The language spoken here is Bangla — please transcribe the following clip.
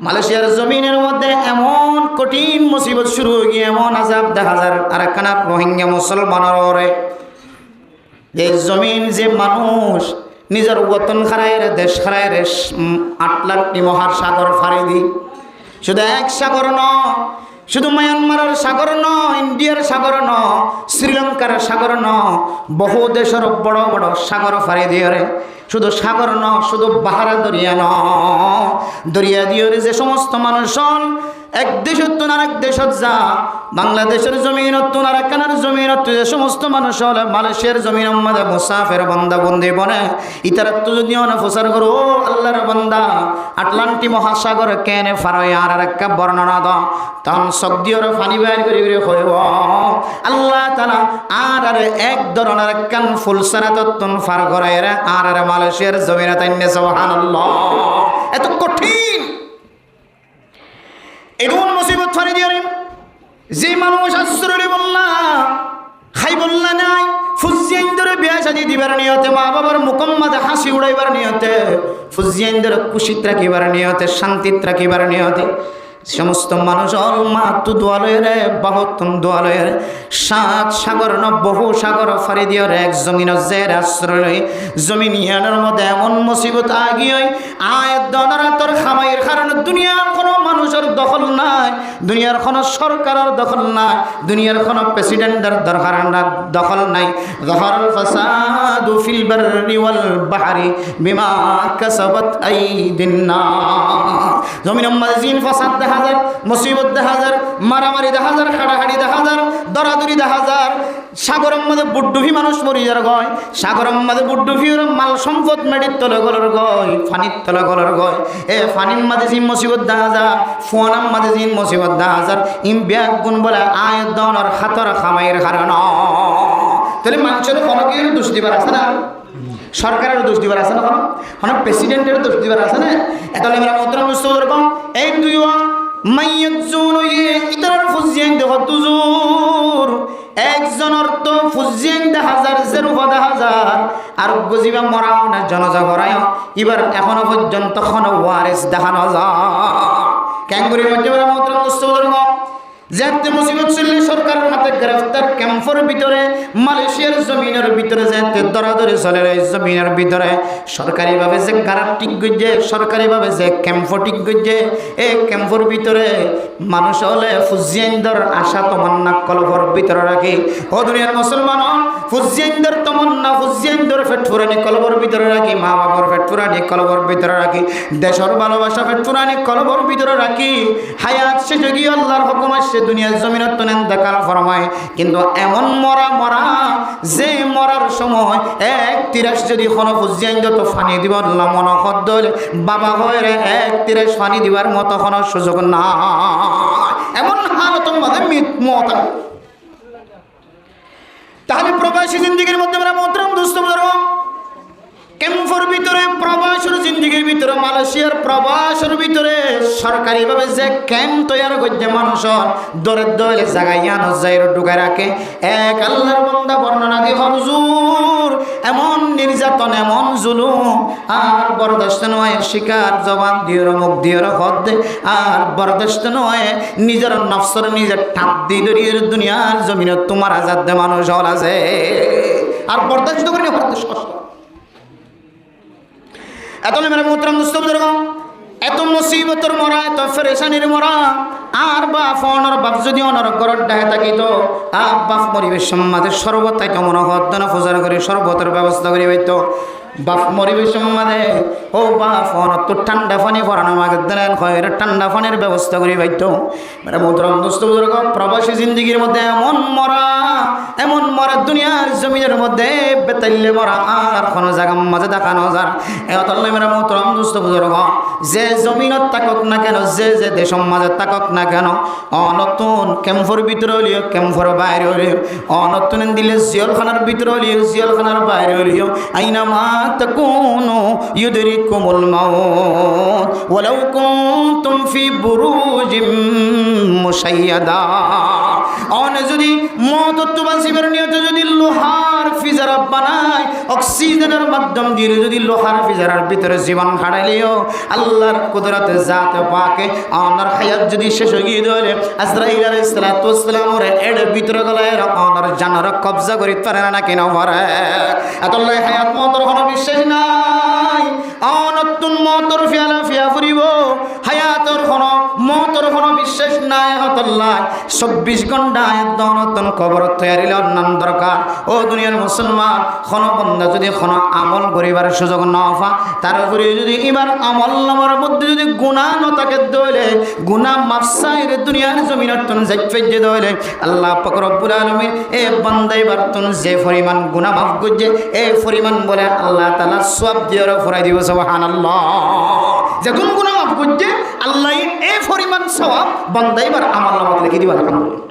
মালয়েশিয়ার জমিনের মধ্যে এমন কঠিন মুসিবত শুরু হয়ে গিয়ে এমন আযাব দেখা যায় আর একখানা রোহিঙ্গা মুসলমানের যে জমিন যে মানুষ নিজের ওতন খারায়ের দেশ খারায়ের 8 লাখটি মহাসাগর ফাড়ি দি শুধু এক সাগর ন শুধু মায়ানমারের সাগর ন ইন্ডিয়ার সাগর ন শ্রীলঙ্কার সাগর ন বহু দেশের বড় বড় সাগর ফাড়ি দিয়ে রে শুধু সাগর ন শুধু বাহারা দরিয়া ন দরিয়া দিয়ে যে সমস্ত মানুষ এক দেশের তুন আর এক দেশত যা বাংলাদেশের জমিনত তুন আর একখানার জমিনত যে সমস্ত মানুষ হল মালয়েশিয়ার জমিন মধ্যে মুসাফের বান্দা বন্দি বনে ইতারা তো যদি প্রচার করো ও আল্লাহর বান্দা আটলান্টি মহাসাগর কেনে ফারয় আর একটা বর্ণনা দ তখন সগদিওর ফানি বাইর করে হইব আল্লাহ তাআলা আর এক ধরনের একখান ফুলসারা তত্তন ফার করায় আর মালয়েশিয়ার জমিনে তাইনে সুবহানাল্লাহ এত কঠিন এমন মুসিবত ফাড়ি দিয়ে যে মানুষ আশ্রয় বললা খাই বললা নাই ফুজিয়াইন্দরে বিয়া শাদী দিবার নিয়তে মা বাবার মুকম্মদ হাসি উড়াইবার নিয়তে ফুজিয়াইন্দরে খুশিত রাখিবার নিয়তে শান্তিত রাখিবার নিয়তে সমস্ত মানুষ মা তু দোয়ালয়ের বাহতন দোয়ালয়ের 7 সাগর ন বহু সাগর ফাড়ি দিয়ে এক জমিন জের আশ্রয় জমিন ইয়ানের মধ্যে এমন মুসিবত আগিয়ে আয়াত দনারা তোর খামাইয়ের কারণে দুনিয়ার কোনো মানুষের দখল নাই দুনিয়ার কোনো সরকারের দখল নাই দুনিয়ার কোনো প্রেসিডেন্টের দখল নাই যহরাল ফাসাদু ফিল বাররি ওয়াল বাহরি বিমা কাসাবাত আইদিন নাস জমিনের মধ্যে জিন ফাসাদ দেখা যায় মুসিবত দেখা যায় মারামারি দেখা যায় হাড়াহাড়ি দেখা যায় দরাদরি দেখা যায় সাগরের মধ্যে বুড্ডুভি মানুষ মরি যার গয় সাগরের মধ্যে বুড্ডুভির মাল সম্পদ মেডির তলে গলর গয় ফানির তলে গলর গয় এ ফানির মাঝে জিন মুসিবত দেখা যায় ফোনার মাঝে জিন মুসিবত দেখা যায় ইম ব্যাগ গুণ বলে আয় দনর হাতর খামাইয়ের কারণ তাহলে মানুষের ফলকের দোষ দিবার আছে না সরকারের দোষ দিবার আছে না কোনো প্রেসিডেন্টের দোষ দিবার আছে না এতলে আমরা মোহতরম মুস্তফা এই দুইয়া মাইয়াজুন ইতরার ফুজিয়ান দেহ তুজুর একজনের তো ফুজিয়ান 1000 আর গজিবা মরাও না জনজা ভরায় এবার এখনো পর্যন্ত কোনো ওয়ারিস দেখানো যায় ক্যাঙ্গুরির মধ্যে আমরা মোহতরম মুস্তফা যেতে মুসিবত চললে সরকারের হাতে গ্রেফতার ক্যাম্পের ভিতরে মালয়েশিয়ার জমিনের ভিতরে যেতে দরাদরি চলে জমিনের ভিতরে সরকারিভাবে যে গাড়া টিক গজে সরকারিভাবে যে ক্যাম্প টিক গজে এই ক্যাম্পের ভিতরে মানুষ হলে ফুজিয়াইন্দর আশা তমন্না কলবর ভিতরে রাখি ও দুনিয়ার মুসলমান ফুজিয়াইন্দর তমন্না ফুজিয়াইন্দর ফেটফুরানি কলবর ভিতরে রাখি মা বাবার ফেটফুরানি কলবর ভিতরে রাখি দেশের ভালোবাসা ফেটফুরানি কলবর ভিতরে রাখি হায়াত শেষে গিয়ে আল্লাহর হুকুম আসে দুনিয়ার জমিনত তো দেখাল ফরমায় কিন্তু এমন মরা যে মরার সময় 1 যদি কোনো ফুজিয়াইন্দ তো ফানি দিবার মনে হদ বাবা হয়ে 1 ফানি দিবার মতো কোনো সুযোগ না এমন হালত মাঝে মত তাহলে প্রবাসী জিন্দিগির মধ্যে আমরা মোহতরম দোস্ত বুজুর্গ ক্যাম্পের ভিতরে প্রবাসের জিন্দিগির ভিতরে মালয়েশিয়ার প্রবাসের ভিতরে সরকারিভাবে যে ক্যাম্প তৈরি করছে মানুষের দরে দলে জায়গায় জায়গায় ঢুকে রাখে এক আল্লাহর বান্দা বর্ণনা দিয়ে হুজুর এমন নির্যাতন এমন জুলুম আর বরদাস্ত নয় শিকার জবান দিয়ে মুখ দিয়ে হদ দে আর বরদাস্ত নয় নিজের নফসর নিজের ঠাপ দিয়ে দরিয়ে দুনিয়ার জমিনে তোমার আজাদ দে মানুষ হল আছে আর বরদাস্ত করে বরদাস্ত এত মেরা মোহতরম মুস্তফা এত মুসিবতর মরা এত ফেরেশানির মরা আর বাপনের বাপ যদি অনর ঘরত ডাহে থাকিত বাপ পরিবেশ সমাজের শরবত তাই কেমন হদ্দনা পূজার করে শরবতের ব্যবস্থা করে হইতো বাপ পরিবেশ সমাজে ও বাপ অনত তো ঠান্ডা পানি ভরানো মাগে দেন হয় ঠান্ডা পানির ব্যবস্থা করে হইতো মেরা মোহতরম মুস্তফা প্রবাসী জিন্দিগির মধ্যে এমন মরা দুনিয়ার জমিনের মধ্যে বেতাইলে মরা আর কোনো জায়গা মাঝে দেখানো যায় এতলে মেরা মোহতরম মুস্তফা যে জমিনত তাকক না কেন যে দেশের মাঝে তাকক না কেন অনতুন ক্যাম্পের ভিতরে হলিও ক্যাম্পের বাইরে হলিও অনতুন দিলে জিয়ালখানার ভিতরে হলিও জিয়ালখানার বাইরে হলিও আইনা মা তাকুনু ইউদরিকুমুল মাউত ওয়ালাউ কুনতুম ফি বুরুজিম মুশাইয়াদা অনে যদি মতত্ব বাঁচিবার নিয়তে যদি লোহার ফিজার বানায় অক্সিজেনের মাধ্যম দিয়ে যদি লোহার ফিজারের ভিতরে জীবন হারাইলেও আল্লাহর কুদরতে জাত পাকে অনার হায়াত যদি শেষ হয়ে গিয়ে ধরে আজরাইল আলাইহিস সালাতু ওয়াস সালাম ওরে এর ভিতরে গলায় অনার জানার কবজা করি পারে না কেন পারে আল্লাহ হায়াত মতর কোনো বিশ্বাস নাই অনতুন মতর ফিয়ালা ফিয়া ফুরিব হায়াতর কোনো মতর কোনো বিশ্বাস নাই আল্লাহ 24 ঘন্টা নতুন কবর তৈরিলে অন্যান্য দরকার ও দুনিয়ার মুসলমান কোনো বন্ধা যদি কোনো আমল করিবার সুযোগ না পা তার উপরে যদি এবার আমল নামার মধ্যে যদি গুনাহ ন থাকে দইলে গুনাহ মাফসাইর দুনিয়ার জমিনের তুন যাইফে দইলে আল্লাহ পাক রব্বুল আলামিন এ বান্দা এবার তুন যে পরিমাণ গুনাহ মাফ করছে এই পরিমাণ বলে আল্লাহ তাআলা সওয়াব দিয়ে ফরাই দিব সুবহানাল্লাহ যে কোন গুনাহ মাফ করছে আল্লাহ এই পরিমাণ সওয়াব বান্দা এবার আমল নামাতে লিখে দিবেন আলহামদুলিল্লাহ